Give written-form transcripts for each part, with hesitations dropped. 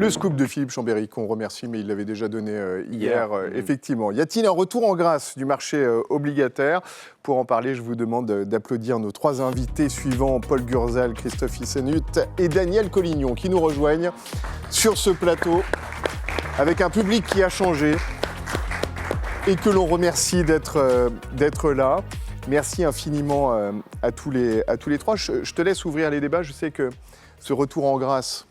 Le scoop de Philippe Chambéry, qu'on remercie, mais il l'avait déjà donné hier. Effectivement. Y a-t-il un retour en grâce du marché obligataire? Pour en parler, je vous demande d'applaudir nos trois invités suivants, Paul Gurzal, Christophe Hissenut et Daniel Collignon, qui nous rejoignent sur ce plateau, avec un public qui a changé et que l'on remercie d'être là. Merci infiniment à tous les trois. Je te laisse ouvrir les débats. Je sais que ce retour en grâce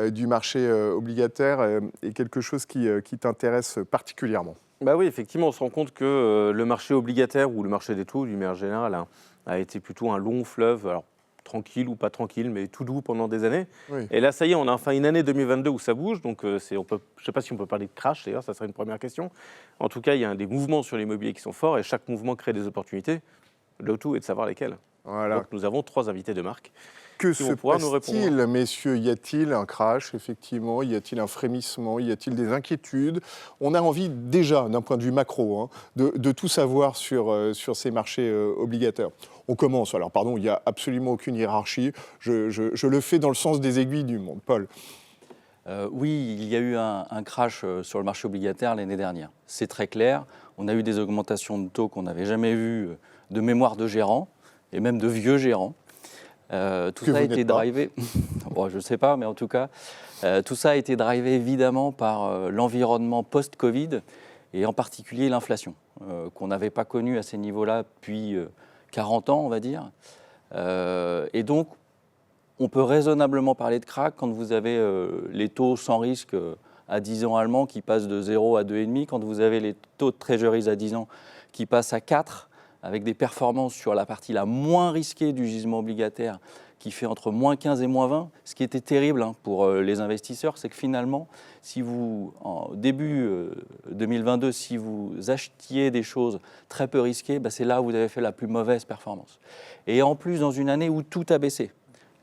du marché obligataire est quelque chose qui t'intéresse particulièrement. Bah oui, effectivement, on se rend compte que le marché obligataire ou le marché des taux, d'une manière générale, a été plutôt un long fleuve, alors tranquille ou pas tranquille, mais tout doux pendant des années. Oui. Et là, ça y est, on a enfin une année 2022 où ça bouge, donc je ne sais pas si on peut parler de crash, d'ailleurs, ça serait une première question. En tout cas, il y a des mouvements sur l'immobilier qui sont forts et chaque mouvement crée des opportunités. Le tout est de savoir lesquelles. Voilà. Donc nous avons trois invités de marque. Que se passe-t-il, messieurs? Y a-t-il un crash, effectivement? Y a-t-il un frémissement? Y a-t-il des inquiétudes? On a envie déjà, d'un point de vue macro, de tout savoir sur ces marchés obligataires. On commence. Alors, pardon, il n'y a absolument aucune hiérarchie. Je le fais dans le sens des aiguilles du monde. Paul? Oui, il y a eu un crash sur le marché obligataire l'année dernière. C'est très clair. On a eu des augmentations de taux qu'on n'avait jamais vues de mémoire de gérants et même de vieux gérants. Tout ça a été drivé, bon, je ne sais pas, mais en tout cas, tout ça a été drivé évidemment par l'environnement post-Covid et en particulier l'inflation, qu'on n'avait pas connue à ces niveaux-là depuis 40 ans, on va dire. Et donc, on peut raisonnablement parler de crack quand vous avez les taux sans risque à 10 ans allemands qui passent de 0 à 2,5, quand vous avez les taux de treasuries à 10 ans qui passent à 4, avec des performances sur la partie la moins risquée du gisement obligataire qui fait entre moins 15 et moins 20. Ce qui était terrible pour les investisseurs, c'est que finalement, si vous, en début 2022, si vous achetiez des choses très peu risquées, c'est là où vous avez fait la plus mauvaise performance. Et en plus, dans une année où tout a baissé,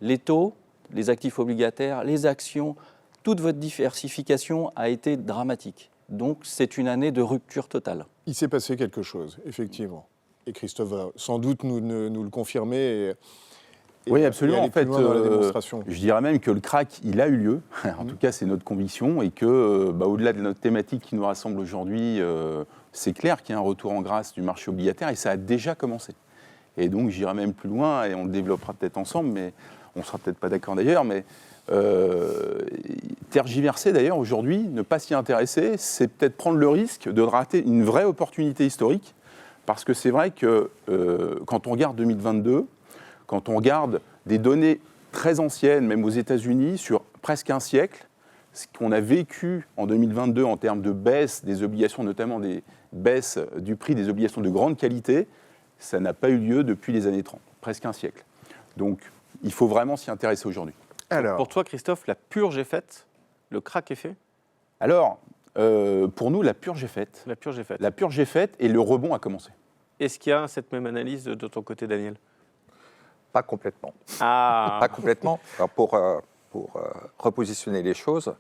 les taux, les actifs obligataires, les actions, toute votre diversification a été dramatique. Donc, c'est une année de rupture totale. Il s'est passé quelque chose, effectivement. Et Christophe va sans doute nous le confirmer. Oui, absolument. En fait, je dirais même que le crack, il a eu lieu. En tout cas, c'est notre conviction. Et que, au-delà de notre thématique qui nous rassemble aujourd'hui, c'est clair qu'il y a un retour en grâce du marché obligataire et ça a déjà commencé. Et donc, j'irai même plus loin et on le développera peut-être ensemble, mais on ne sera peut-être pas d'accord d'ailleurs. Mais tergiverser d'ailleurs aujourd'hui, ne pas s'y intéresser, c'est peut-être prendre le risque de rater une vraie opportunité historique. Parce que c'est vrai que quand on regarde 2022, quand on regarde des données très anciennes, même aux États-Unis, sur presque un siècle, ce qu'on a vécu en 2022 en termes de baisse des obligations, notamment des baisses du prix des obligations de grande qualité, ça n'a pas eu lieu depuis les années 30, presque un siècle. Donc, il faut vraiment s'y intéresser aujourd'hui. Alors, pour toi, Christophe, la purge est faite? Le crack est fait? Alors, pour nous, la purge est faite. La purge est faite. La purge est faite et le rebond a commencé. Est-ce qu'il y a cette même analyse de ton côté, Daniel? Pas complètement. Ah. Pas complètement. Alors pour repositionner les choses,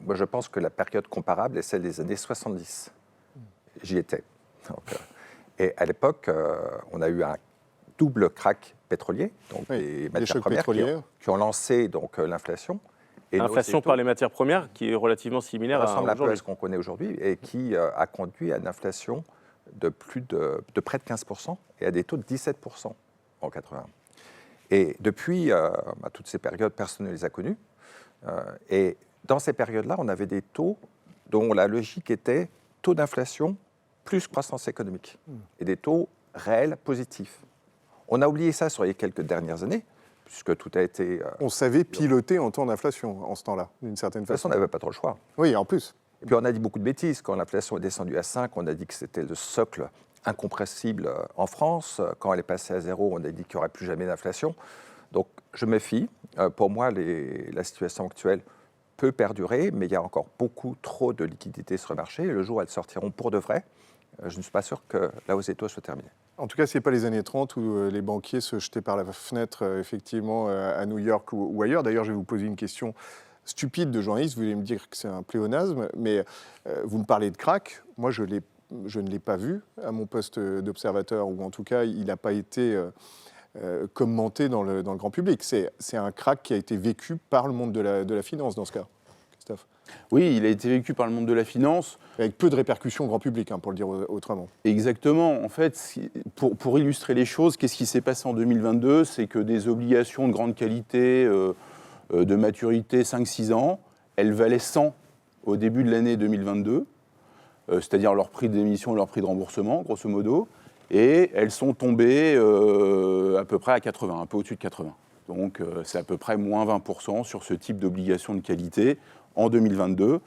moi je pense que la période comparable est celle des années 70. J'y étais. Donc, et à l'époque, on a eu un double crack pétrolier, donc des matières premières qui ont lancé donc, l'inflation. L'inflation par les matières premières, qui est relativement similaire ressemble un peu à ce qu'on connaît aujourd'hui et qui a conduit à une inflation de près de 15% et à des taux de 17% en 80. Et depuis toutes ces périodes, personne ne les a connues. Et dans ces périodes-là, on avait des taux dont la logique était taux d'inflation plus croissance économique et des taux réels positifs. On a oublié ça sur les quelques dernières années, puisque tout a été... on savait piloter en temps d'inflation en ce temps-là, d'une certaine façon. De toute façon, on n'avait pas trop le choix. Oui, en plus. Et puis on a dit beaucoup de bêtises. Quand l'inflation est descendue à 5, on a dit que c'était le socle incompressible en France. Quand elle est passée à 0, on a dit qu'il n'y aurait plus jamais d'inflation. Donc je me fie. Pour moi, la situation actuelle peut perdurer, mais il y a encore beaucoup trop de liquidités sur le marché. Et le jour où elles sortiront pour de vrai, je ne suis pas sûr que la hausse des taux soit terminée. En tout cas, ce n'est pas les années 30 où les banquiers se jetaient par la fenêtre, effectivement, à New York ou ailleurs. D'ailleurs, je vais vous poser une question stupide de journaliste, vous allez me dire que c'est un pléonasme, mais vous me parlez de crack. Moi, je ne l'ai pas vu à mon poste d'observateur, ou en tout cas, il n'a pas été commenté dans le grand public. C'est un crack qui a été vécu par le monde de la finance, dans ce cas. Christophe. Oui, il a été vécu par le monde de la finance. Avec peu de répercussions au grand public, pour le dire autrement. Exactement. En fait, pour illustrer les choses, qu'est-ce qui s'est passé en 2022 ? C'est que des obligations de grande qualité, de maturité 5-6 ans, elles valaient 100 au début de l'année 2022, c'est-à-dire leur prix d'émission et leur prix de remboursement, grosso modo, et elles sont tombées à peu près à 80, un peu au-dessus de 80. Donc c'est à peu près moins 20% sur ce type d'obligations de qualité en 2022.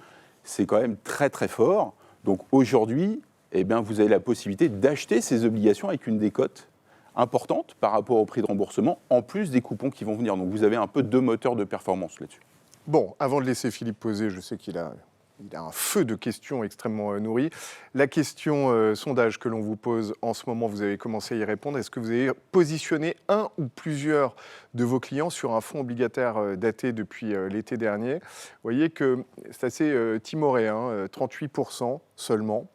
C'est quand même très très fort. Donc aujourd'hui, eh bien, vous avez la possibilité d'acheter ces obligations avec une décote importante par rapport au prix de remboursement, en plus des coupons qui vont venir. Donc vous avez un peu deux moteurs de performance là-dessus. Bon, avant de laisser Philippe poser, je sais qu'il a un feu de questions extrêmement nourri. La question sondage que l'on vous pose en ce moment, vous avez commencé à y répondre. Est-ce que vous avez positionné un ou plusieurs de vos clients sur un fonds obligataire daté depuis l'été dernier? Vous voyez que c'est assez timoré, 38% seulement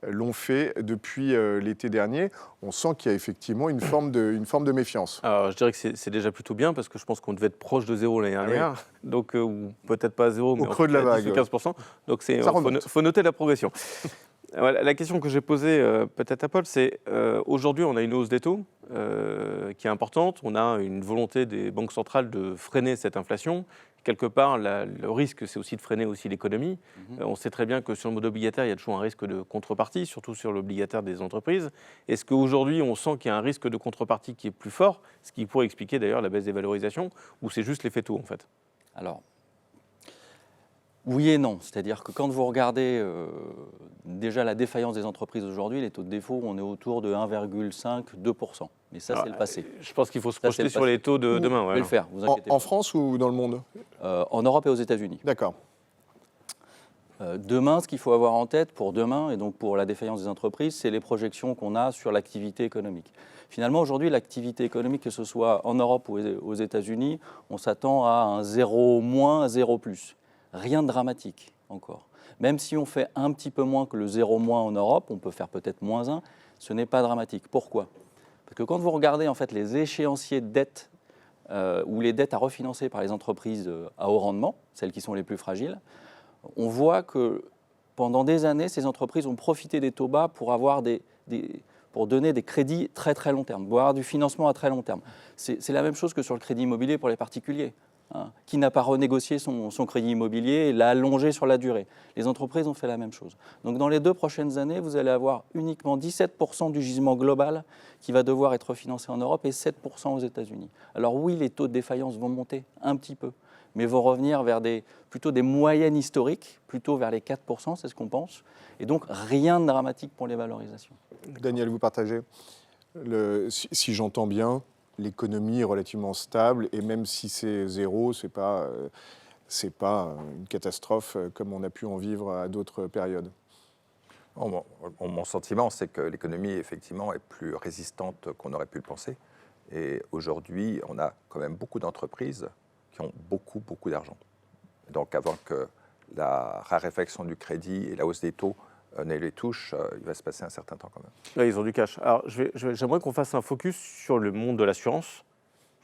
l'ont fait depuis l'été dernier. On sent qu'il y a effectivement une forme de méfiance. Alors, je dirais que c'est déjà plutôt bien, parce que je pense qu'on devait être proche de zéro l'année dernière. Oui. Donc, ou peut-être pas à zéro, mais au creux de la vague. 10 ou 15%. Donc, il faut noter la progression. Voilà, la question que j'ai posée peut-être à Paul, c'est aujourd'hui, on a une hausse des taux qui est importante. On a une volonté des banques centrales de freiner cette inflation. Quelque part, le risque, c'est aussi de freiner aussi l'économie. On sait très bien que sur le mode obligataire, il y a toujours un risque de contrepartie, surtout sur l'obligataire des entreprises. Est-ce qu'aujourd'hui, on sent qu'il y a un risque de contrepartie qui est plus fort, ce qui pourrait expliquer d'ailleurs la baisse des valorisations, ou c'est juste l'effet taux en fait? Alors, oui et non. C'est-à-dire que quand vous regardez déjà la défaillance des entreprises aujourd'hui, les taux de défaut, on est autour de 1,5-2%. Mais ça, c'est le passé. Je pense qu'il faut se projeter sur les taux de demain. Vous pouvez le faire, vous inquiétez en France ou dans le monde? En Europe et aux États-Unis. D'accord. Demain, ce qu'il faut avoir en tête pour demain, et donc pour la défaillance des entreprises, c'est les projections qu'on a sur l'activité économique. Finalement, aujourd'hui, l'activité économique, que ce soit en Europe ou aux États-Unis, on s'attend à un 0 moins, 0 plus. Rien de dramatique encore. Même si on fait un petit peu moins que le 0 moins en Europe, on peut faire peut-être moins 1, ce n'est pas dramatique. Pourquoi? Parce que quand vous regardez en fait les échéanciers de dette ou les dettes à refinancer par les entreprises à haut rendement, celles qui sont les plus fragiles, on voit que pendant des années, ces entreprises ont profité des taux bas pour avoir pour donner des crédits très très long terme, voire du financement à très long terme. C'est la même chose que sur le crédit immobilier pour les particuliers. Qui n'a pas renégocié son crédit immobilier et l'a allongé sur la durée. Les entreprises ont fait la même chose. Donc dans les 2 prochaines années, vous allez avoir uniquement 17% du gisement global qui va devoir être financé en Europe et 7% aux États-Unis. Alors oui, les taux de défaillance vont monter un petit peu, mais vont revenir vers plutôt des moyennes historiques, plutôt vers les 4%, c'est ce qu'on pense. Et donc rien de dramatique pour les valorisations. Daniel, vous partagez si j'entends bien, l'économie est relativement stable, et même si c'est zéro, c'est pas une catastrophe comme on a pu en vivre à d'autres périodes. Mon sentiment, c'est que l'économie, effectivement, est plus résistante qu'on aurait pu le penser. Et aujourd'hui, on a quand même beaucoup d'entreprises qui ont beaucoup, beaucoup d'argent. Donc, avant que la raréfaction du crédit et la hausse des taux ne les touche, il va se passer un certain temps quand même. Là, ils ont du cash. Alors, j'aimerais qu'on fasse un focus sur le monde de l'assurance.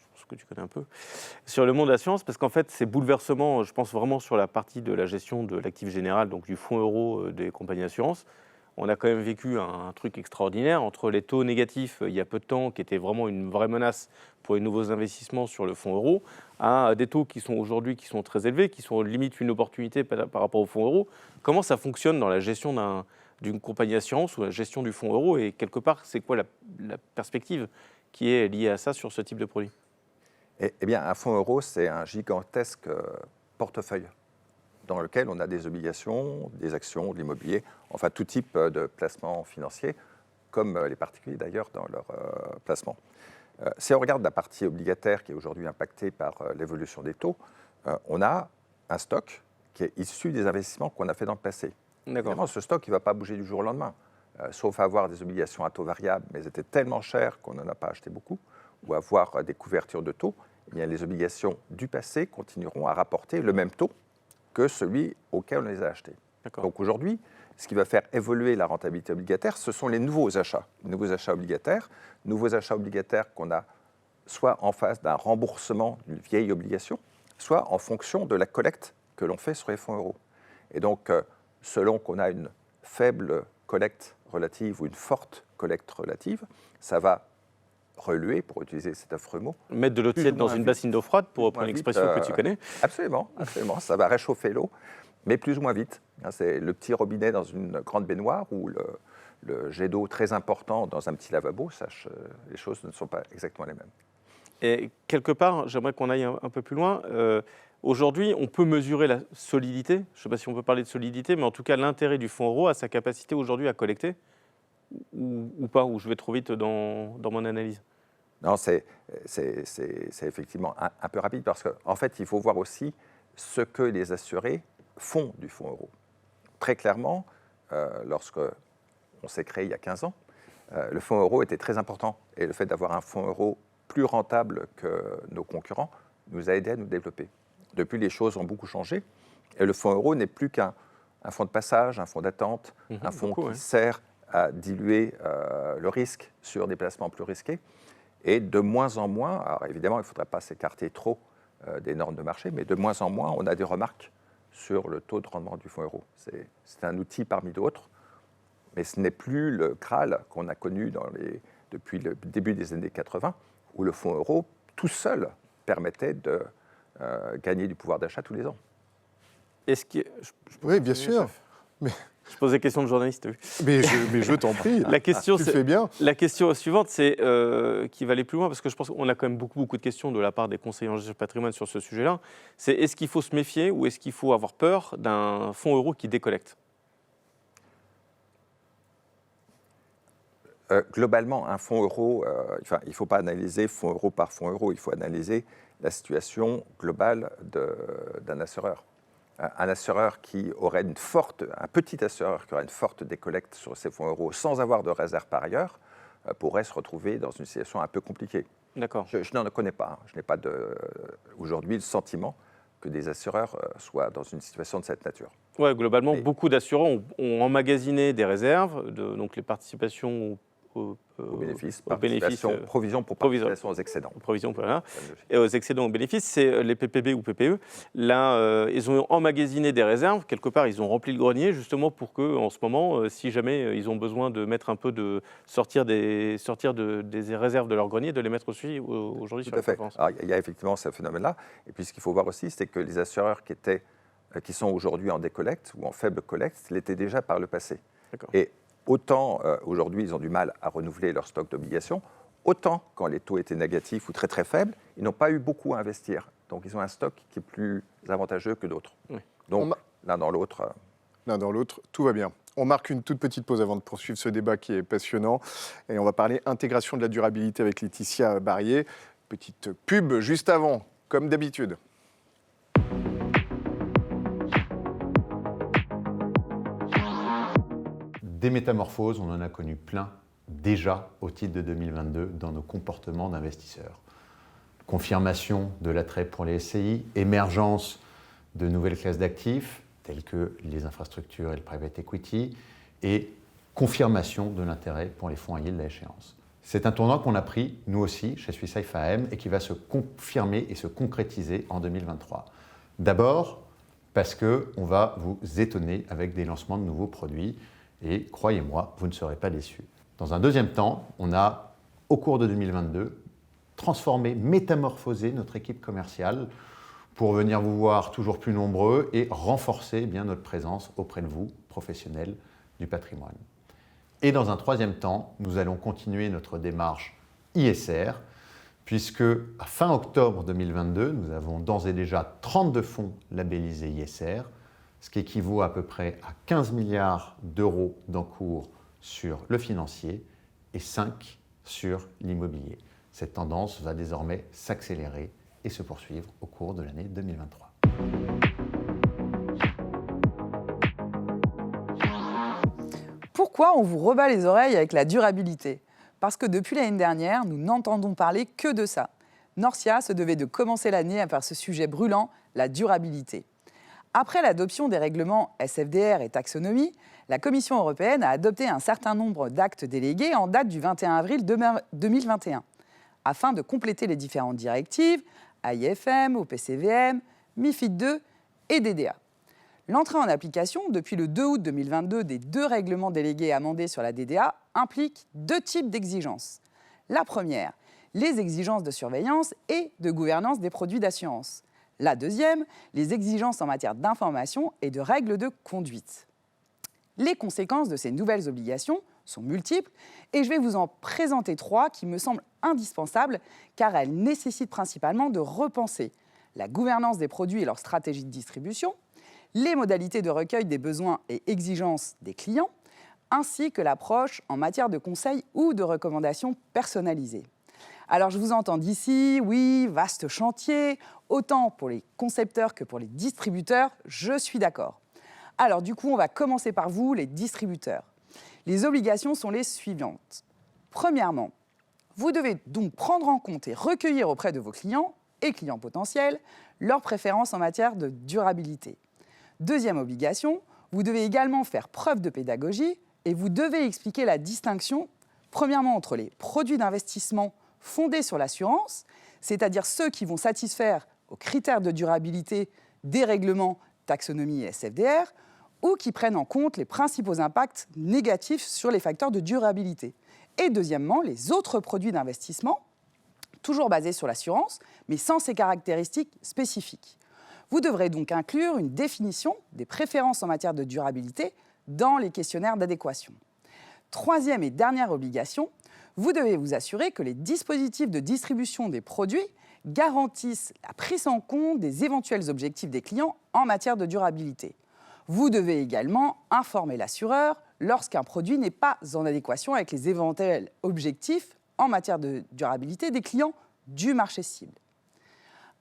Je pense que tu connais un peu. Sur le monde de l'assurance, parce qu'en fait, ces bouleversements, je pense vraiment sur la partie de la gestion de l'actif général, donc du fonds euro des compagnies d'assurance. On a quand même vécu un truc extraordinaire entre les taux négatifs il y a peu de temps, qui étaient vraiment une vraie menace pour les nouveaux investissements sur le fonds euro, à des taux qui sont aujourd'hui très élevés, qui sont limite une opportunité par rapport au fonds euro. Comment ça fonctionne dans la gestion d'une compagnie d'assurance ou la gestion du fonds euro, et quelque part, c'est quoi la perspective qui est liée à ça sur ce type de produit? Eh bien, un fonds euro, c'est un gigantesque portefeuille dans lequel on a des obligations, des actions, de l'immobilier, enfin tout type de placements financiers, comme les particuliers d'ailleurs dans leur placement. Si on regarde la partie obligataire qui est aujourd'hui impactée par l'évolution des taux, on a un stock qui est issu des investissements qu'on a fait dans le passé. Évidemment, ce stock, il ne va pas bouger du jour au lendemain, sauf avoir des obligations à taux variable, mais elles étaient tellement chères qu'on n'en a pas acheté beaucoup, ou avoir des couvertures de taux. Eh bien, les obligations du passé continueront à rapporter le même taux que celui auquel on les a achetés. Donc aujourd'hui, ce qui va faire évoluer la rentabilité obligataire, ce sont les nouveaux achats obligataires qu'on a soit en face d'un remboursement d'une vieille obligation, soit en fonction de la collecte que l'on fait sur les fonds euros. Et donc, selon qu'on a une faible collecte relative ou une forte collecte relative, ça va reluer, pour utiliser cet affreux mot. Mettre de l'eau tiède dans une bassine d'eau froide, pour reprendre l'expression que tu connais. Absolument, absolument. Ça va réchauffer l'eau, mais plus ou moins vite. C'est le petit robinet dans une grande baignoire ou le jet d'eau très important dans un petit lavabo. Les choses ne sont pas exactement les mêmes. Et quelque part, j'aimerais qu'on aille un peu plus loin. Aujourd'hui, on peut mesurer la solidité. Je ne sais pas si on peut parler de solidité, mais en tout cas, l'intérêt du fonds euro à sa capacité aujourd'hui à collecter ou pas, ou je vais trop vite dans mon analyse. Non, c'est effectivement un peu rapide parce qu'en fait, il faut voir aussi ce que les assurés font du fonds euro. Très clairement, lorsqu'on s'est créé il y a 15 ans, le fonds euro était très important. Et le fait d'avoir un fonds euro plus rentable que nos concurrents nous a aidé à nous développer. Depuis, les choses ont beaucoup changé. Et le fonds euro n'est plus qu'un fonds de passage, un fonds d'attente, un fonds qui sert à diluer le risque sur des placements plus risqués. Et de moins en moins, alors évidemment, il ne faudrait pas s'écarter trop des normes de marché, mais de moins en moins, on a des remarques sur le taux de rendement du fonds euro. C'est un outil parmi d'autres, mais ce n'est plus le Graal qu'on a connu depuis le début des années 80, où le fonds euro, tout seul, permettait de gagner du pouvoir d'achat tous les ans. Oui, bien sûr. Mais... Je pose des questions de journaliste. Mais je t'en prie. La question, tu le fais bien. La question suivante, c'est qui va aller plus loin, parce que je pense qu'on a quand même beaucoup de questions de la part des conseillers en gestion de patrimoine sur ce sujet-là. C'est est-ce qu'il faut se méfier ou est-ce qu'il faut avoir peur d'un fonds euro qui décollecte ? Globalement, un fonds euro, il ne faut pas analyser fonds euro par fonds euro, il faut analyser la situation globale d'un assureur. Un assureur qui aurait un petit assureur qui aurait une forte décollecte sur ses fonds euros sans avoir de réserve par ailleurs, pourrait se retrouver dans une situation un peu compliquée. D'accord. Je n'en connais pas. Je n'ai pas aujourd'hui le sentiment que des assureurs soient dans une situation de cette nature. Ouais, globalement, beaucoup d'assureurs ont emmagasiné des réserves, donc les participations aux bénéfices, provision pour participation aux excédents. Provision, voilà. Et aux excédents aux bénéfices, c'est les PPB ou PPE. Là, ils ont emmagasiné des réserves. Quelque part, ils ont rempli le grenier justement pour que, en ce moment, si jamais ils ont besoin de mettre un peu sortir des réserves de leur grenier, de les mettre aussi aujourd'hui sur la préférence. Alors, il y a effectivement ce phénomène-là. Et puis, ce qu'il faut voir aussi, c'est que les assureurs qui sont aujourd'hui en décollecte ou en faible collecte l'étaient déjà par le passé. D'accord. Et autant aujourd'hui, ils ont du mal à renouveler leur stock d'obligations, autant quand les taux étaient négatifs ou très très faibles, ils n'ont pas eu beaucoup à investir. Donc ils ont un stock qui est plus avantageux que d'autres. Oui. Donc l'un dans l'autre. L'un dans l'autre, tout va bien. On marque une toute petite pause avant de poursuivre ce débat qui est passionnant. Et on va parler intégration de la durabilité avec Laetitia Barrier. Petite pub juste avant, comme d'habitude. Des métamorphoses, on en a connu plein déjà au titre de 2022 dans nos comportements d'investisseurs. Confirmation de l'attrait pour les SCI, émergence de nouvelles classes d'actifs telles que les infrastructures et le private equity et confirmation de l'intérêt pour les fonds à yield à échéance. C'est un tournant qu'on a pris, nous aussi, chez Swiss Life AM et qui va se confirmer et se concrétiser en 2023. D'abord, parce qu'on va vous étonner avec des lancements de nouveaux produits. Et croyez-moi, vous ne serez pas déçus. Dans un deuxième temps, on a, au cours de 2022, transformé, métamorphosé notre équipe commerciale pour venir vous voir toujours plus nombreux et renforcer bien notre présence auprès de vous, professionnels du patrimoine. Et dans un troisième temps, nous allons continuer notre démarche ISR, puisque à fin octobre 2022, nous avons d'ores et déjà 32 fonds labellisés ISR, ce qui équivaut à peu près à 15 milliards d'euros d'encours sur le financier et 5 sur l'immobilier. Cette tendance va désormais s'accélérer et se poursuivre au cours de l'année 2023. Pourquoi on vous rebat les oreilles avec la durabilité ? Parce que depuis l'année dernière, nous n'entendons parler que de ça. Norcia se devait de commencer l'année à faire ce sujet brûlant, la durabilité. Après l'adoption des règlements SFDR et taxonomie, la Commission européenne a adopté un certain nombre d'actes délégués en date du 21 avril 2021, afin de compléter les différentes directives, AIFM, OPCVM, MiFID II et DDA. L'entrée en application, depuis le 2 août 2022, des 2 règlements délégués amendés sur la DDA implique 2 types d'exigences. La première, les exigences de surveillance et de gouvernance des produits d'assurance. La deuxième, les exigences en matière d'information et de règles de conduite. Les conséquences de ces nouvelles obligations sont multiples et je vais vous en présenter 3 qui me semblent indispensables car elles nécessitent principalement de repenser la gouvernance des produits et leur stratégie de distribution, les modalités de recueil des besoins et exigences des clients, ainsi que l'approche en matière de conseil ou de recommandations personnalisées. Alors je vous entends d'ici, oui, vaste chantier, autant pour les concepteurs que pour les distributeurs, je suis d'accord. Alors du coup, on va commencer par vous, les distributeurs. Les obligations sont les suivantes. Premièrement, vous devez donc prendre en compte et recueillir auprès de vos clients et clients potentiels leurs préférences en matière de durabilité. Deuxième obligation, vous devez également faire preuve de pédagogie et vous devez expliquer la distinction, premièrement, entre les produits d'investissement fondés sur l'assurance, c'est-à-dire ceux qui vont satisfaire aux critères de durabilité des règlements taxonomie et SFDR, ou qui prennent en compte les principaux impacts négatifs sur les facteurs de durabilité. Et deuxièmement, les autres produits d'investissement, toujours basés sur l'assurance, mais sans ces caractéristiques spécifiques. Vous devrez donc inclure une définition des préférences en matière de durabilité dans les questionnaires d'adéquation. Troisième et dernière obligation, vous devez vous assurer que les dispositifs de distribution des produits garantissent la prise en compte des éventuels objectifs des clients en matière de durabilité. Vous devez également informer l'assureur lorsqu'un produit n'est pas en adéquation avec les éventuels objectifs en matière de durabilité des clients du marché cible.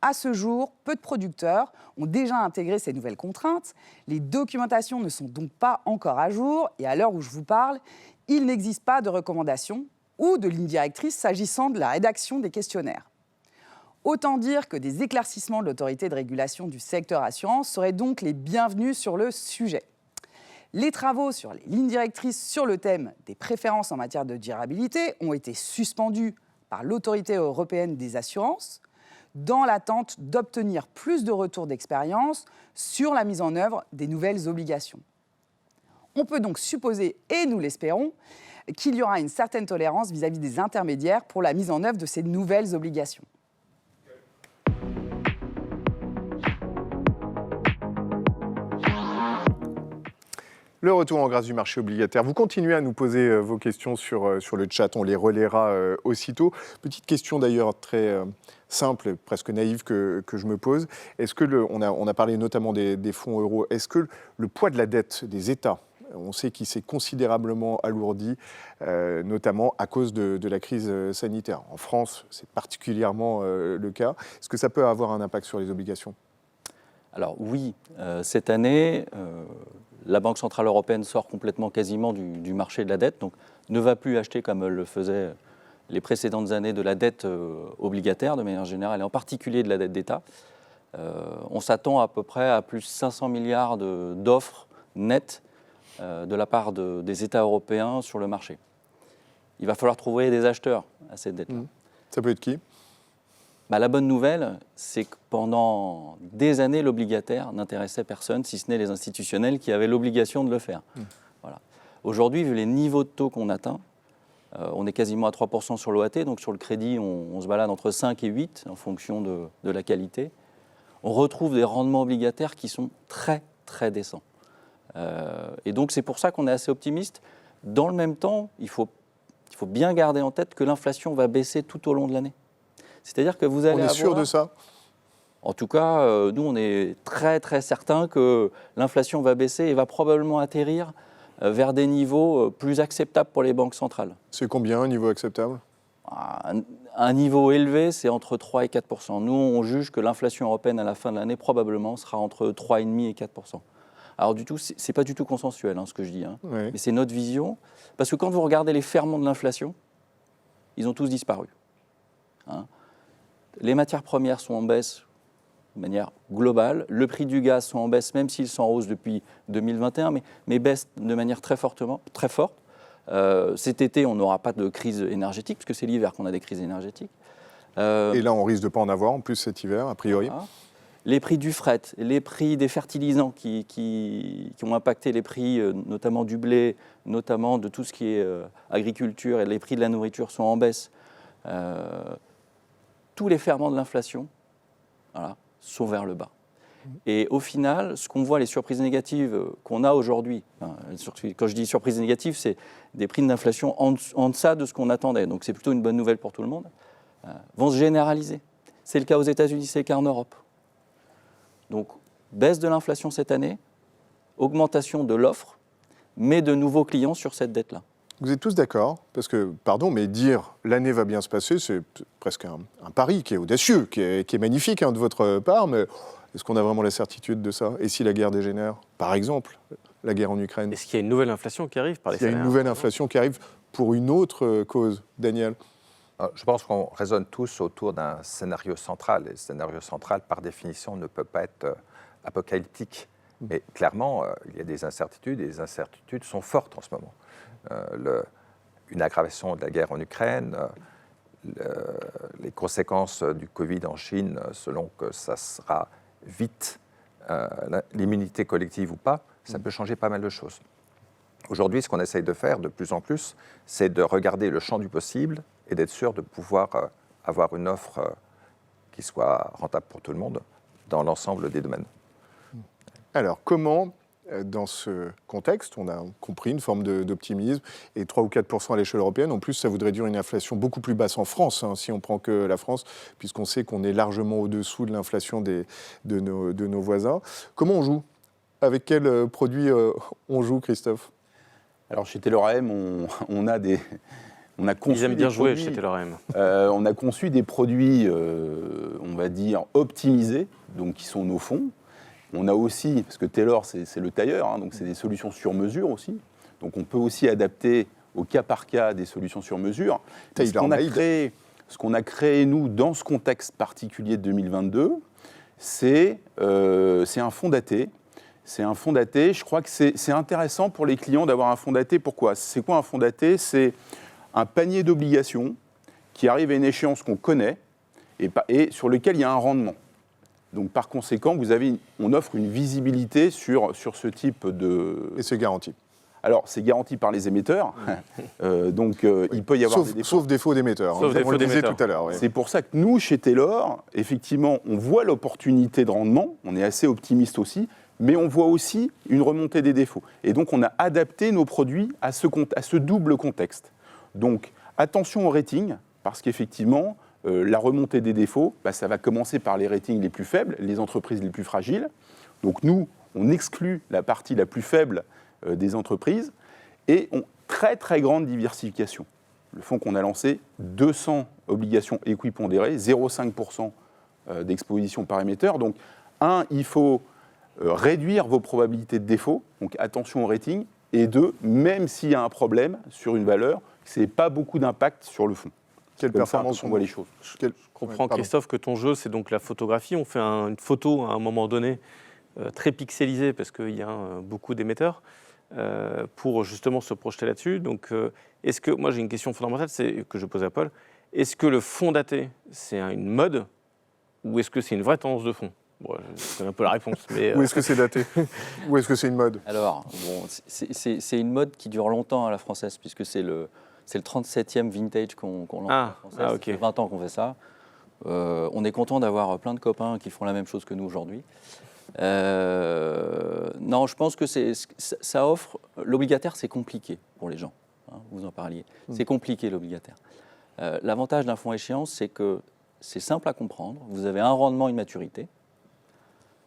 À ce jour, peu de producteurs ont déjà intégré ces nouvelles contraintes. Les documentations ne sont donc pas encore à jour et à l'heure où je vous parle, il n'existe pas de recommandations ou de lignes directrices s'agissant de la rédaction des questionnaires. Autant dire que des éclaircissements de l'autorité de régulation du secteur assurance seraient donc les bienvenus sur le sujet. Les travaux sur les lignes directrices sur le thème des préférences en matière de durabilité ont été suspendus par l'autorité européenne des assurances dans l'attente d'obtenir plus de retours d'expérience sur la mise en œuvre des nouvelles obligations. On peut donc supposer, et nous l'espérons, qu'il y aura une certaine tolérance vis-à-vis des intermédiaires pour la mise en œuvre de ces nouvelles obligations. Le retour en grâce du marché obligataire. Vous continuez à nous poser vos questions sur le chat, on les relaiera aussitôt. Petite question d'ailleurs très simple, presque naïve que je me pose. Est-ce que, on a parlé notamment des fonds euros, est-ce que le poids de la dette des États, on sait qu'il s'est considérablement alourdi, notamment à cause de la crise sanitaire. En France, c'est particulièrement le cas. Est-ce que ça peut avoir un impact sur les obligations ? Alors oui, cette année, la Banque Centrale Européenne sort complètement quasiment du marché de la dette, donc ne va plus acheter comme elle le faisait les précédentes années de la dette obligataire de manière générale, et en particulier de la dette d'État. On s'attend à peu près à plus 500 milliards d'offres nettes de la part des États européens sur le marché. Il va falloir trouver des acheteurs à cette dette-là. Ça peut être qui ? La bonne nouvelle, c'est que pendant des années, l'obligataire n'intéressait personne, si ce n'est les institutionnels qui avaient l'obligation de le faire. Voilà. Aujourd'hui, vu les niveaux de taux qu'on atteint, on est quasiment à 3% sur l'OAT, donc sur le crédit, on se balade entre 5 et 8 en fonction de la qualité. On retrouve des rendements obligataires qui sont très, très décents. Et donc, c'est pour ça qu'on est assez optimiste. Dans le même temps, il faut bien garder en tête que l'inflation va baisser tout au long de l'année. C'est-à-dire que vous allez avoir... On est sûr de ça ? En tout cas, nous, on est très, très certain que l'inflation va baisser et va probablement atterrir vers des niveaux plus acceptables pour les banques centrales. C'est combien un niveau acceptable ? Un niveau élevé, c'est entre 3 et 4%. Nous, on juge que l'inflation européenne à la fin de l'année, probablement, sera entre 3,5 et 4%. Alors, du tout, ce n'est pas du tout consensuel, ce que je dis. Oui. Mais c'est notre vision. Parce que quand vous regardez les ferments de l'inflation, ils ont tous disparu. Les matières premières sont en baisse de manière globale. Le prix du gaz sont en baisse, même s'ils sont en hausse depuis 2021, mais baissent de manière très forte. Cet été, on n'aura pas de crise énergétique, puisque c'est l'hiver qu'on a des crises énergétiques. Et là, on risque de ne pas en avoir, en plus, cet hiver, a priori. Voilà. les prix du fret, les prix des fertilisants qui ont impacté les prix notamment du blé, notamment de tout ce qui est agriculture, et les prix de la nourriture sont en baisse. Tous les ferments de l'inflation sont vers le bas. Et au final, ce qu'on voit, les surprises négatives qu'on a aujourd'hui, quand je dis surprises négatives, c'est des prix d'inflation en deçà de ce qu'on attendait, donc c'est plutôt une bonne nouvelle pour tout le monde, vont se généraliser. C'est le cas aux États-Unis, c'est le cas en Europe. Donc, baisse de l'inflation cette année, augmentation de l'offre, mais de nouveaux clients sur cette dette-là. Vous êtes tous d'accord? Parce que, pardon, mais dire l'année va bien se passer, c'est presque un pari qui est audacieux, qui est magnifique de votre part, mais est-ce qu'on a vraiment la certitude de ça? Et si la guerre dégénère? Par exemple, la guerre en Ukraine. Est-ce qu'il y a une nouvelle inflation qui arrive par les salaires? Il y a une nouvelle inflation qui arrive pour une autre cause, Daniel? Je pense qu'on raisonne tous autour d'un scénario central. Et le scénario central, par définition, ne peut pas être apocalyptique. Mais clairement, il y a des incertitudes, et les incertitudes sont fortes en ce moment. Une aggravation de la guerre en Ukraine, les conséquences du Covid en Chine, selon que ça sera vite l'immunité collective ou pas, ça peut changer pas mal de choses. Aujourd'hui, ce qu'on essaye de faire de plus en plus, c'est de regarder le champ du possible et d'être sûr de pouvoir avoir une offre qui soit rentable pour tout le monde dans l'ensemble des domaines. Alors, comment, dans ce contexte, on a compris une forme d'optimisme, et 3 ou 4% à l'échelle européenne, en plus, ça voudrait dire une inflation beaucoup plus basse en France, si on prend que la France, puisqu'on sait qu'on est largement au-dessous de l'inflation de nos voisins. Comment on joue? Avec quels produits on joue, Christophe? Alors, chez Telorem, on a conçu Ils aiment bien jouer chez Telorem. On a conçu des produits, on va dire, optimisés, donc qui sont nos fonds. On a aussi, parce que Taylor, c'est le tailleur, donc c'est des solutions sur mesure aussi. Donc on peut aussi adapter au cas par cas des solutions sur mesure. Ce qu'on a créé, nous, dans ce contexte particulier de 2022, c'est un fonds daté. C'est un fonds daté. Je crois que c'est intéressant pour les clients d'avoir un fonds daté. Pourquoi? C'est quoi un fonds daté? C'est un panier d'obligations qui arrive à une échéance qu'on connaît et sur lequel il y a un rendement. Donc, par conséquent, on offre une visibilité sur ce type de... Et c'est garanti. Alors, c'est garanti par les émetteurs, donc il peut y avoir des défauts. Sauf défaut d'émetteurs, on le disait tout à l'heure. Oui. C'est pour ça que nous, chez Taylor, effectivement, on voit l'opportunité de rendement, on est assez optimiste aussi, mais on voit aussi une remontée des défauts. Et donc, on a adapté nos produits à ce double contexte. Donc, attention au rating, parce qu'effectivement, la remontée des défauts, ça va commencer par les ratings les plus faibles, les entreprises les plus fragiles. Donc nous, on exclut la partie la plus faible des entreprises et très très grande diversification. Le fonds qu'on a lancé, 200 obligations équipondérées, 0,5% d'exposition par émetteur. Donc il faut réduire vos probabilités de défaut, donc attention au rating. Et 2, même s'il y a un problème sur une valeur, ce n'est pas beaucoup d'impact sur le fonds. Quelle performance on voit les choses. Je comprends, Christophe, que ton jeu, c'est donc la photographie. On fait une photo à un moment donné très pixelisée parce qu'il y a beaucoup d'émetteurs pour justement se projeter là-dessus. Donc, est-ce que, moi j'ai une question fondamentale que je pose à Paul. Est-ce que le fonds daté, c'est une mode ou est-ce que c'est une vraie tendance de fond? Bon, c'est un peu la réponse. Mais, Ou est-ce que c'est daté? Ou est-ce que c'est une mode? Alors, c'est une mode qui dure longtemps à la française, puisque c'est le 37e vintage qu'on lance à la française. Okay. Ça fait 20 ans qu'on fait ça. On est content d'avoir plein de copains qui font la même chose que nous aujourd'hui. Non, je pense que ça offre... L'obligataire, c'est compliqué pour les gens. Vous en parliez. C'est compliqué, l'obligataire. L'avantage d'un fonds échéance, c'est que c'est simple à comprendre. Vous avez un rendement, une maturité,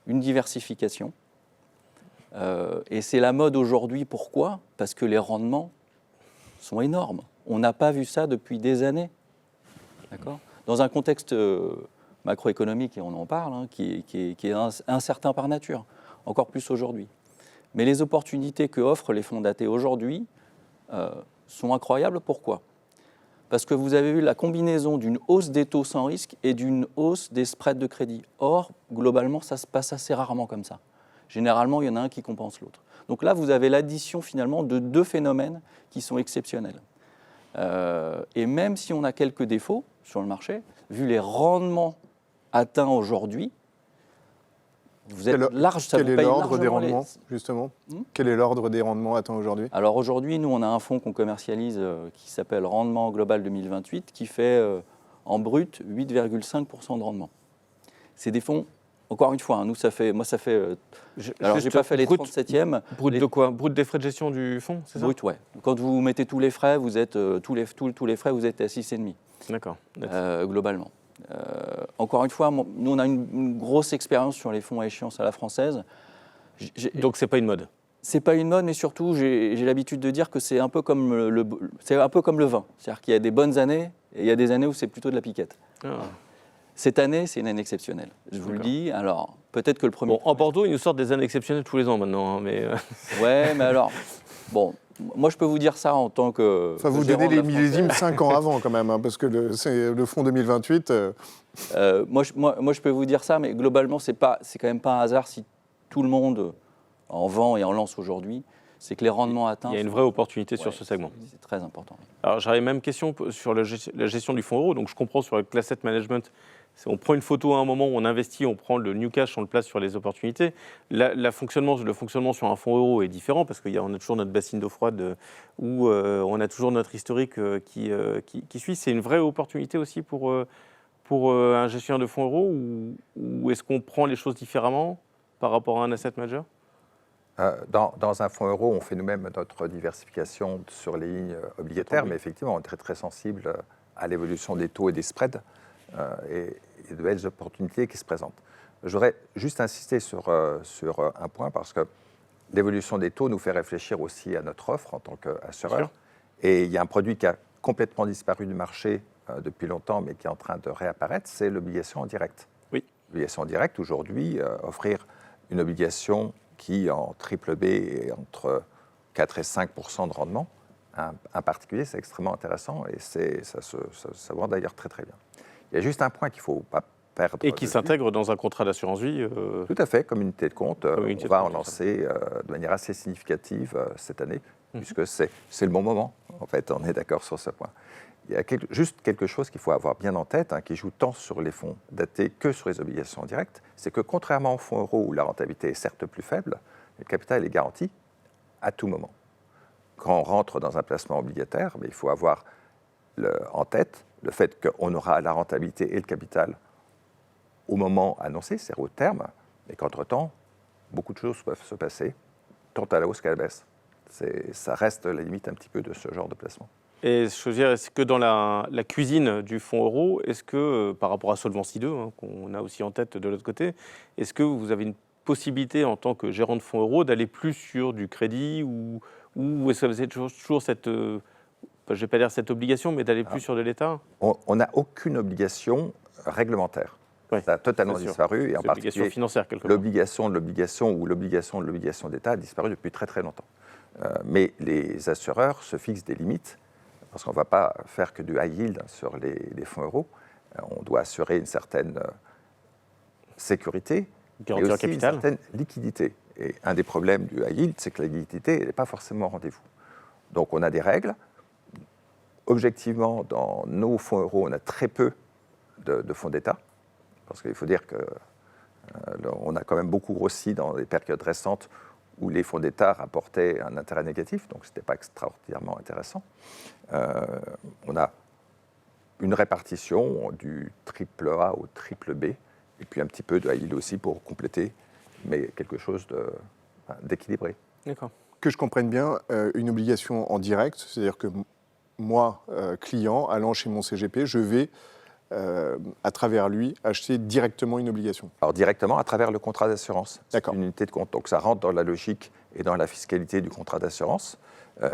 une diversification. Et c'est la mode aujourd'hui. Pourquoi? Parce que les rendements sont énormes. On n'a pas vu ça depuis des années. D'accord? Dans un contexte macroéconomique, et on en parle, qui est incertain par nature, encore plus aujourd'hui. Mais les opportunités que offrent les fonds datés aujourd'hui sont incroyables. Pourquoi? Parce que vous avez eu la combinaison d'une hausse des taux sans risque et d'une hausse des spreads de crédit. Or, globalement, ça se passe assez rarement comme ça. Généralement, il y en a un qui compense l'autre. Donc là, vous avez l'addition finalement de deux phénomènes qui sont exceptionnels. Et même si on a quelques défauts sur le marché, vu les rendements atteints aujourd'hui, Vous êtes large, ça quel vous est paye l'ordre des largement rendements, justement Hmm. Quel est l'ordre des rendements atteint aujourd'hui? Alors aujourd'hui, nous, on a un fonds qu'on commercialise qui s'appelle Rendement Global 2028, qui fait en brut 8,5% de rendement. C'est des fonds, encore une fois, hein, nous, ça fait... alors, j'ai pas fait les 37e. Brut de quoi? Brut des frais de gestion du fonds, c'est ça? Brut, ouais. Quand vous mettez tous les frais, vous êtes, tous les frais, vous êtes à 6,5, D'accord. globalement. Encore une fois, nous, on a une grosse expérience sur les fonds à échéance à la française. Donc, c'est pas une mode? C'est pas une mode, mais surtout, j'ai l'habitude de dire que c'est un peu comme le vin. C'est-à-dire qu'il y a des bonnes années et il y a des années où c'est plutôt de la piquette. Ah. Cette année, c'est une année exceptionnelle. Je vous le dis. Alors, peut-être que le premier... Bon, en Bordeaux, ils nous sortent des années exceptionnelles tous les ans maintenant. Hein, mais Ouais, mais alors... Bon, moi, je peux vous dire ça en tant que... Enfin, vous donnez les millésimes 5 ans avant, quand même, hein, parce que c'est le fonds 2028... moi, je peux vous dire ça, mais globalement, c'est quand même pas un hasard si tout le monde en vend et en lance aujourd'hui. C'est que les rendements atteints... il y a une vraie opportunité sur ce segment. C'est très important. Alors, j'aurais même question sur la gestion du fonds euro. Donc, je comprends sur le asset management, on prend une photo à un moment où on investit, on prend le new cash, on le place sur les opportunités. Le fonctionnement sur un fonds euro est différent parce qu'on a toujours notre bassine d'eau froide où on a toujours notre historique qui suit. C'est une vraie opportunité aussi pour un gestionnaire de fonds euros ou est-ce qu'on prend les choses différemment par rapport à un asset manager? Dans un fonds euro, on fait nous-mêmes notre diversification sur les lignes obligataires, mais effectivement, on est très, très sensible à l'évolution des taux et des spreads et de belles opportunités qui se présentent. J'aurais juste insisté sur un point parce que l'évolution des taux nous fait réfléchir aussi à notre offre en tant qu'assureur. Et il y a un produit qui a complètement disparu du marché depuis longtemps, mais qui est en train de réapparaître, c'est l'obligation en direct. Oui. L'obligation en direct, aujourd'hui, offrir une obligation qui, en triple B, est entre 4 et 5% de rendement. Un particulier, c'est extrêmement intéressant et ça se vend d'ailleurs très très bien. Il y a juste un point qu'il ne faut pas perdre. Et qui s'intègre dans un contrat d'assurance vie. Tout à fait, comme unité de compte. On va en lancer de manière assez significative cette année, puisque c'est le bon moment. En fait, on est d'accord sur ce point. Il y a juste quelque chose qu'il faut avoir bien en tête, qui joue tant sur les fonds datés que sur les obligations directes, c'est que contrairement aux fonds euros où la rentabilité est certes plus faible, le capital est garanti à tout moment. Quand on rentre dans un placement obligataire, il faut avoir en tête le fait qu'on aura la rentabilité et le capital au moment annoncé, c'est-à-dire au terme, mais qu'entre-temps, beaucoup de choses peuvent se passer, tant à la hausse qu'à la baisse. Ça reste la limite un petit peu de ce genre de placement. Et je veux dire, est-ce que dans la cuisine du fonds euro, est-ce que, par rapport à Solvency 2, qu'on a aussi en tête de l'autre côté, est-ce que vous avez une possibilité en tant que gérant de fonds euro d'aller plus sur du crédit ou est-ce que vous avez toujours cette, je ne vais pas dire cette obligation, mais d'aller plus sur de l'État? On n'a aucune obligation réglementaire. Ouais, ça a totalement disparu, et en particulier financière, l'obligation de l'obligation ou l'obligation de l'obligation d'État a disparu depuis très très longtemps. Mais les assureurs se fixent des limites, parce qu'on ne va pas faire que du high yield sur les fonds euros. On doit assurer une certaine sécurité, garantir et aussi capital, une certaine liquidité. Et un des problèmes du high yield, c'est que la liquidité n'est pas forcément au rendez-vous. Donc on a des règles. Objectivement, dans nos fonds euros, on a très peu de fonds d'État, parce qu'il faut dire qu'on a quand même beaucoup grossi dans les périodes récentes où les fonds d'État rapportaient un intérêt négatif, donc ce n'était pas extraordinairement intéressant. On a une répartition du triple A au triple B, et puis un petit peu de high yield aussi pour compléter, mais quelque chose d'équilibré. D'accord. Que je comprenne bien, une obligation en direct, c'est-à-dire que moi, client, allant chez mon CGP, je vais, à travers lui, acheter directement une obligation. Alors directement à travers le contrat d'assurance. C'est D'accord. une unité de compte. Donc ça rentre dans la logique et dans la fiscalité du contrat d'assurance,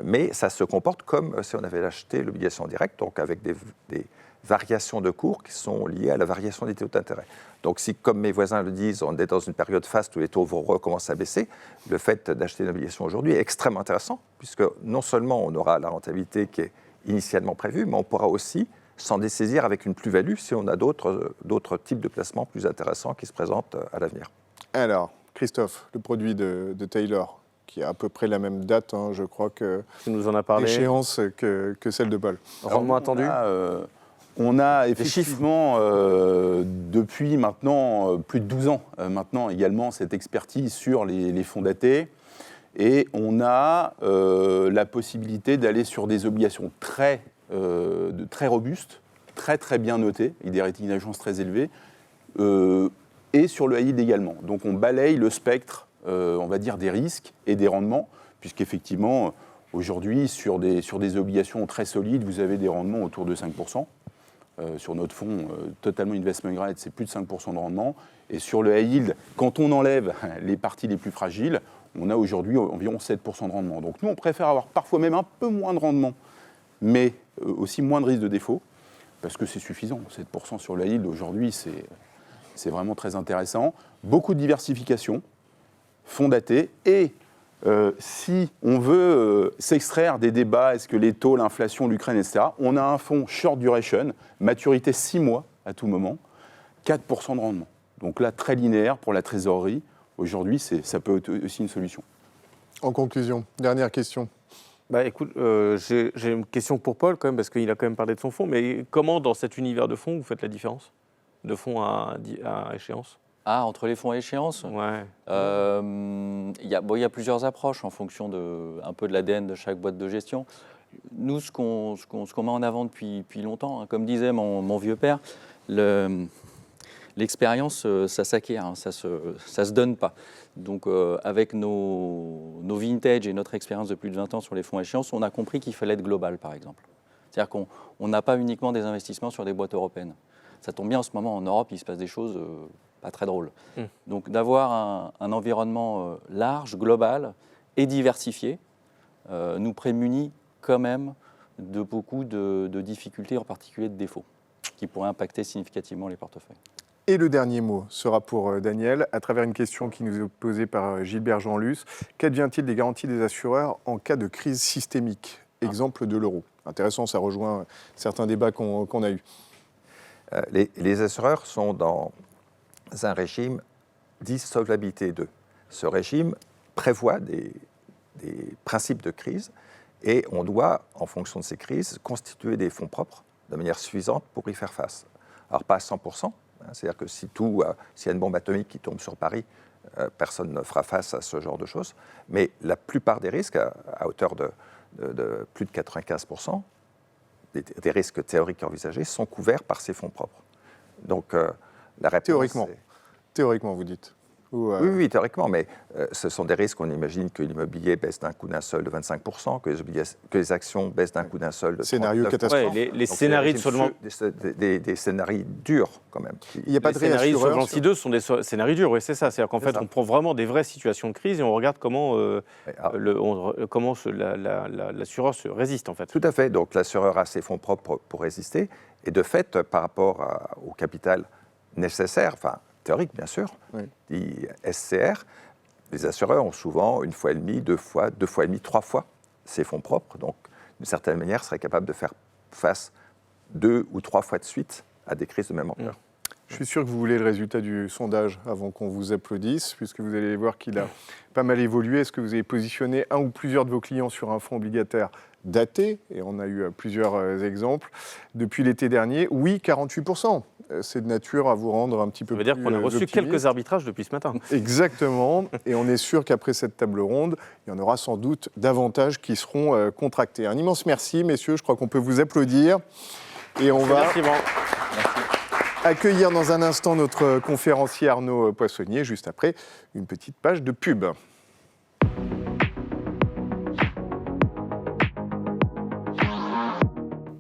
mais ça se comporte comme si on avait acheté l'obligation directe, donc avec des variations de cours qui sont liées à la variation des taux d'intérêt. Donc si, comme mes voisins le disent, on est dans une période faste où les taux vont recommencer à baisser, le fait d'acheter une obligation aujourd'hui est extrêmement intéressant, puisque non seulement on aura la rentabilité qui est initialement prévue, mais on pourra aussi s'en dessaisir avec une plus-value si on a d'autres types de placements plus intéressants qui se présentent à l'avenir. Alors, Christophe, le produit de Taylor, qui a à peu près la même date, je crois que Tu nous en as parlé. d'échéance que celle de Paul. Rendement attendu. On a effectivement, depuis maintenant plus de 12 ans, maintenant également cette expertise sur les fonds datés. Et on a la possibilité d'aller sur des obligations très robustes, très bien notées, avec des ratings d'agence très élevés, et sur le high yield également. Donc on balaye le spectre, on va dire, des risques et des rendements, puisqu'effectivement, aujourd'hui, sur des obligations très solides, vous avez des rendements autour de 5%. Sur notre fonds totalement investment grade, c'est plus de 5% de rendement. Et sur le high yield, quand on enlève les parties les plus fragiles, on a aujourd'hui environ 7% de rendement. Donc nous, on préfère avoir parfois même un peu moins de rendement, mais aussi moins de risque de défaut, parce que c'est suffisant. 7% sur le high yield, aujourd'hui, c'est vraiment très intéressant. Beaucoup de diversification, fonds datés, et si on veut s'extraire des débats, est-ce que les taux, l'inflation, l'Ukraine, etc., on a un fonds short duration, maturité 6 mois à tout moment, 4% de rendement. Donc là, très linéaire pour la trésorerie. Aujourd'hui, ça peut être aussi une solution. En conclusion, dernière question. Écoute, j'ai une question pour Paul quand même, parce qu'il a quand même parlé de son fonds, mais comment dans cet univers de fonds vous faites la différence de fonds à échéance? Ah, entre les fonds à échéance? Ouais. Il y a plusieurs approches en fonction un peu de l'ADN de chaque boîte de gestion. Nous, ce qu'on met en avant depuis longtemps, hein, comme disait mon vieux père, l'expérience, ça s'acquiert, hein, ça se donne pas. Donc, avec nos vintage et notre expérience de plus de 20 ans sur les fonds à échéance, on a compris qu'il fallait être global, par exemple. C'est-à-dire qu'on n'a pas uniquement des investissements sur des boîtes européennes. Ça tombe bien, en ce moment, en Europe, il se passe des choses pas très drôles. Donc, d'avoir un environnement large, global et diversifié nous prémunit quand même de beaucoup de difficultés, en particulier de défauts, qui pourraient impacter significativement les portefeuilles. Et le dernier mot sera pour Daniel, à travers une question qui nous est posée par Gilbert Jean-Luce. Qu'advient-il des garanties des assureurs en cas de crise systémique? Exemple de l'euro. Intéressant, ça rejoint certains débats qu'on a eus. Les assureurs sont dans un régime dit solvabilité 2. Ce régime prévoit des principes de crise et on doit, en fonction de ces crises, constituer des fonds propres de manière suffisante pour y faire face. Alors pas à 100%, c'est-à-dire que s'il y a une bombe atomique qui tombe sur Paris, personne ne fera face à ce genre de choses, mais la plupart des risques, à hauteur de plus de 95%, des risques théoriques envisagés, sont couverts par ces fonds propres. Donc la réponse... Théoriquement, vous dites. Oui, théoriquement, mais ce sont des risques, on imagine que l'immobilier baisse d'un coup d'un seul de 25%, que les actions baissent d'un coup d'un seul de 39%. Scénario catastrophe. Ouais, les scénarios de Solvency... Des scénarios durs, quand même. Il n'y a pas de scénarios de Solvency 2 sont des scénarios durs, oui, c'est ça. C'est-à-dire qu'en fait, on prend vraiment des vraies situations de crise et on regarde comment l'assureur se résiste, en fait. Tout à fait. Donc, l'assureur a ses fonds propres pour résister. Et de fait, par rapport au capital nécessaire, enfin, théorique, bien sûr, dit SCR, les assureurs ont souvent 1,5 fois, 2 fois, 2,5 fois, 3 fois ces fonds propres. Donc, d'une certaine manière, seraient capables de faire face 2 ou 3 fois de suite à des crises de même ampleur. Je suis sûr que vous voulez le résultat du sondage avant qu'on vous applaudisse, puisque vous allez voir qu'il a pas mal évolué. Est-ce que vous avez positionné un ou plusieurs de vos clients sur un fonds obligataire daté? Et on a eu plusieurs exemples. Depuis l'été dernier, oui, 48%. C'est de nature à vous rendre un petit peu plus optimiste. Ça veut dire qu'on a reçu quelques arbitrages depuis ce matin. Exactement. Et on est sûr qu'après cette table ronde, il y en aura sans doute davantage qui seront contractés. Un immense merci, messieurs. Je crois qu'on peut vous applaudir. Et on va accueillir dans un instant notre conférencier Arnaud Poissonnier, juste après une petite page de pub.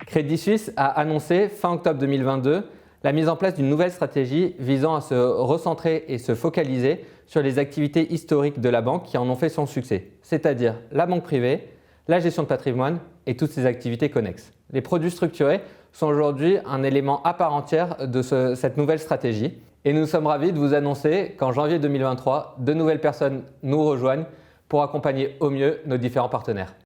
Crédit Suisse a annoncé fin octobre 2022 la mise en place d'une nouvelle stratégie visant à se recentrer et se focaliser sur les activités historiques de la banque qui en ont fait son succès, c'est-à-dire la banque privée, la gestion de patrimoine et toutes ses activités connexes. Les produits structurés sont aujourd'hui un élément à part entière de cette nouvelle stratégie et nous sommes ravis de vous annoncer qu'en janvier 2023, de nouvelles personnes nous rejoignent pour accompagner au mieux nos différents partenaires.